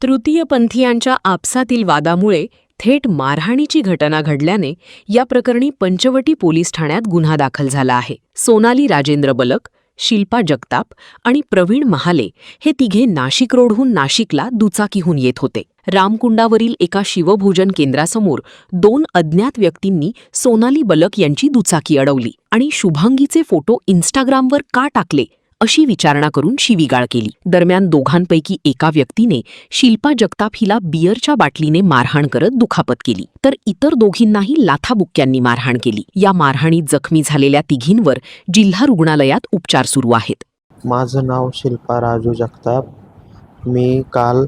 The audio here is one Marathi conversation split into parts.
तृतीयपंथीयांच्या आपसातील वादामुळे थेट मारहाणीची घटना घडल्याने या प्रकरणी पंचवटी पोलीस ठाण्यात गुन्हा दाखल झाला आहे। सोनाली राजेंद्र बलक, शिल्पा जगताप आणि प्रवीण महाले हे तिघे नाशिक रोडहून नाशिकला दुचाकीहून येत होते। रामकुंडावरील एका शिवभोजन केंद्रासमोर 2 अज्ञात व्यक्तींनी सोनाली बलक यांची दुचाकी अडवली आणि शुभांगीचे फोटो इंस्टाग्रामवर का टाकले अशी विचारणा करून शिवीगाळ केली। दरम्यान दोघांपैकी एका व्यक्तीने शिल्पा जगताप हिला बियरच्या बाटलीने मारहाण करत दुखापत केली, तर इतर दोघींनाही लाथाबुक्क्यांनी मारहाण केली। या मारहाणीत जखमी झालेल्या तिघींवर जिल्हा रुग्णालयात उपचार सुरू आहेत। माझं नाव शिल्पा राजू जगताप। मी काल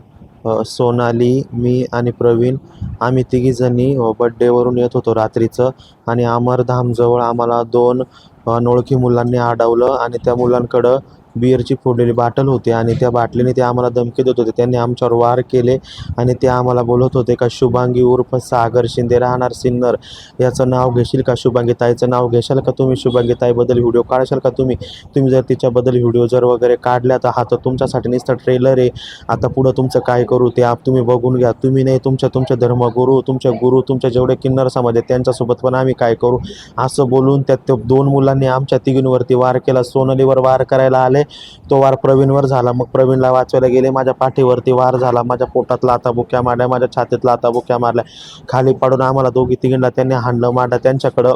सोनाली, मी आणि प्रवीण आम्ही तिघीजणी बड्डेवरून येत होतो रात्रीचं, आणि अमरधामजवळ आम्हाला 2 अनोळखी मुलांनी अडवलं आणि त्या मुलांकडं बिअरची फोडलेली बाटल होती आणि त्या बाटलीने ते आम्हाला धमकी देत होते। त्यांनी आमच्यावर वार केले आणि ते आम्हाला बोलत होते का शुभांगी उर्फ सागर शिंदे राहणार सिन्नर याचं नाव घेशील का, शुभांगी ताईचं नाव घेशाल का तुम्ही, शुभांगी ताईबद्दल व्हिडिओ काढशाल का तुम्ही जर तिच्याबद्दल व्हिडिओ जर वगैरे काढल्या तर हा तर तुमच्यासाठी नुसतं ट्रेलर आहे, आता पुढं तुमचं काय करू ते तुम्ही बघून घ्या, तुम्ही नाही तुमचे धर्मगुरू तुमच्या जेवढे किन्नर समाज आहेत त्यांच्यासोबत पण आम्ही काय करू, असं बोलून त्या 2 मुलांनी आमच्या तिघींवरती वार केला। सोनालीवर वार करायला आले, तो वार प्रवीणवर झाला, मग प्रवीणला वाचवायला गेले, माझ्या पाठीवरती वार झाला, माझ्या पोटात लाथाबुक्क्या मारल्या, माझ्या छातीत लाथाबुक्क्या मारल्या, खाली पाडून आम्हाला दोघी तिघींना त्यांनी हाणलं मारलं। त्यांच्याकडं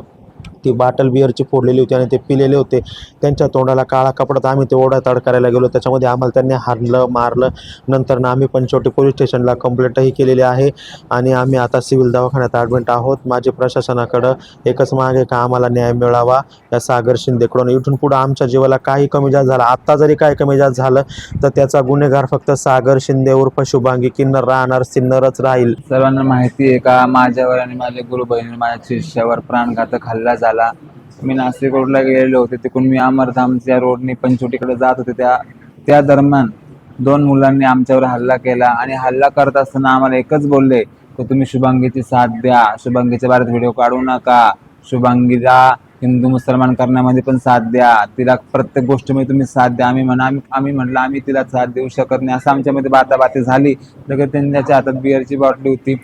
ती बाटल बिअरची फोडलेली होती आणि ते पिलेले होते, त्यांच्या तोंडाला काळा कपडात आम्ही ते ओढाताड करायला गेलो, त्याच्यामध्ये आम्हाला त्यांनी हाणलं मारलं। नंतर आम्ही पंचवटी पोलीस स्टेशनला कंप्लेंटही केलेली आहे आणि आम्ही आता सिव्हिल दवाखान्यात ॲडमिट आहोत। माझी प्रशासनाकडं एकच माग आहे का आम्हाला न्याय मिळावा या सागर शिंदेकडून। इथून पुढं आमच्या जीवाला काही कमी जास्त झालं, आत्ता जरी काही कमी जास्त झालं तर त्याचा गुन्हेगार फक्त सागर शिंदे उर्फ शुभांगी किन्नर राहणार सिन्नरच राहील। सर्वांना माहिती आहे का माझ्यावर आणि माझ्या गुरु बहिणी माझ्या शिष्यावर प्राणघातक हल्ला झाला। मी नाशिक रोडला गेलेले होते, तिकडून मी अमरधामच्या रोडने पंचवटीकडे जात होते, त्या दरम्यान 2 मुलांनी आमच्यावर हल्ला केला आणि हल्ला करत असताना आम्हाला एकच बोलले की तुम्ही शुभांगीची साथ द्या, शुभांगीच्या बारेत व्हिडिओ काढू नका, शुभांगीला हिंदू मुसलमान करण्यामध्ये पण साथ द्या, तिला प्रत्येक गोष्टीमध्ये तुम्ही साथ द्या। आम्ही म्हटलं आम्ही तिला साथ देऊ शकत नाही, असं आमच्यामध्ये बाताबाती झाली। लगेच त्यांच्या हातात बिअरची बाटली होती,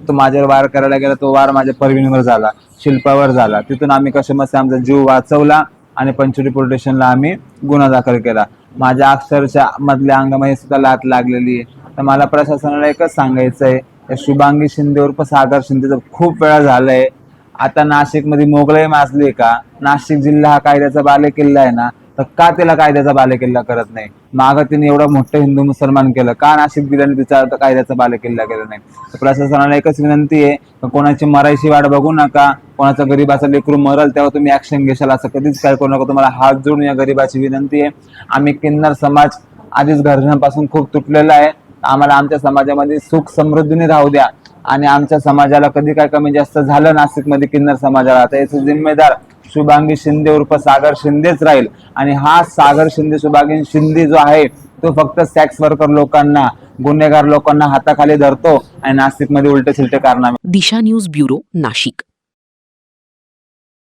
तो माझ्यावर वार करायला गेला, तो वार माझ्या प्रवीणवर झाला, शिल्पावर झाला। तिथून आम्ही कशामध्ये आमचा जीव वाचवला आणि पंचवटी पोलीस स्टेशनला आम्ही गुन्हा दाखल केला। माझ्या अक्षरशः मधल्या अंगामध्ये सुद्धा लाथ लागलेली आहे। तर मला प्रशासनाला एकच सांगायचं आहे, या शुभांगी शिंदे उर्फ सागर शिंदेचं खूप वेळा झालंय। आता नाशिकमध्ये मोगलाई माजली का, नाशिक जिल्हा हा कायद्याचा बालेकिल्ला आहे ना, तर का त्याला कायद्याचा बालेकिल्ला करत नाही? मागं तिने एवढं मोठं हिंदू मुसलमान केलं, का नाशिक जिल्ह्याने तिचा कायद्याचा बालेकिल्ला केला नाही? तर प्रशासनाला एकच विनंती आहे, कोणाची मरायची वाट बघू नका, कोणाचं गरीबाचं लेकरू मरल तेव्हा तुम्ही ऍक्शन घेशाल असं कधीच काय करू नका। तुम्हाला हात जोडून या गरीबाची विनंती आहे। आम्ही किन्नर समाज आधीच घरापासून खूप तुटलेला आहे, आम्हाला आमच्या समाजामध्ये सुख समृद्धीने राहू द्या आणि आमच्या समाजाला कधी काय कमी जास्त झालं नाशिकमध्ये किन्नर समाजाला, तर याचे जिम्मेदार शुभांगी शिंदे उर्फ सागर शिंदेच राहील। आणि हा सागर शिंदे शुभांगी शिंदे जो आहे तो फक्त सेक्स वर्कर लोकांना, गुन्हेगार लोकांना हाताखाली धरतो आणि नाशिकमध्ये उलटे सुलटे कारनामे। दिशा न्यूज ब्युरो, नाशिक।